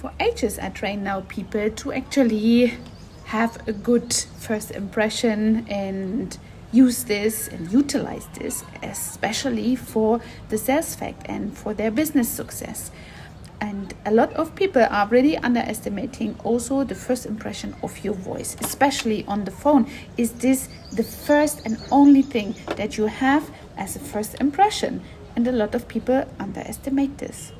For ages, I train now people to actually have a good first impression and use this and utilize this, especially for the sales fact and for their business success. And a lot of people are really underestimating also the first impression of your voice, especially on the phone. Is this the first and only thing that you have as a first impression? And a lot of people underestimate this.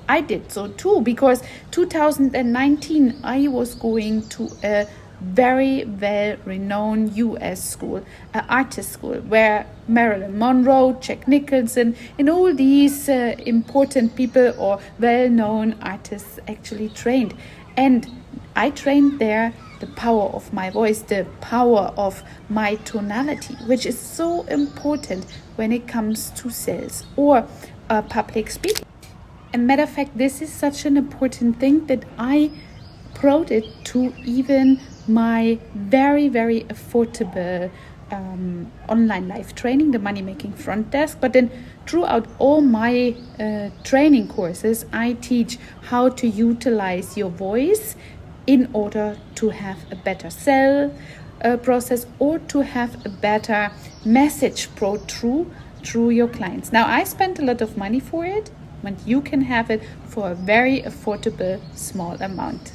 I did so too, because 2019 I was going to a very well-renowned US school, an artist school, where Marilyn Monroe, Jack Nicholson, and all these important people or well-known artists actually trained. And I trained there the power of my voice, the power of my tonality, which is so important when it comes to sales or public speaking. As a matter of fact, this is such an important thing that I brought it to even my very, very affordable online live training, the Money Making Front Desk. But then throughout all my training courses, I teach how to utilize your voice in order to have a better sell process or to have a better message brought through your clients. Now, I spent a lot of money for it, but you can have it for a very affordable small amount.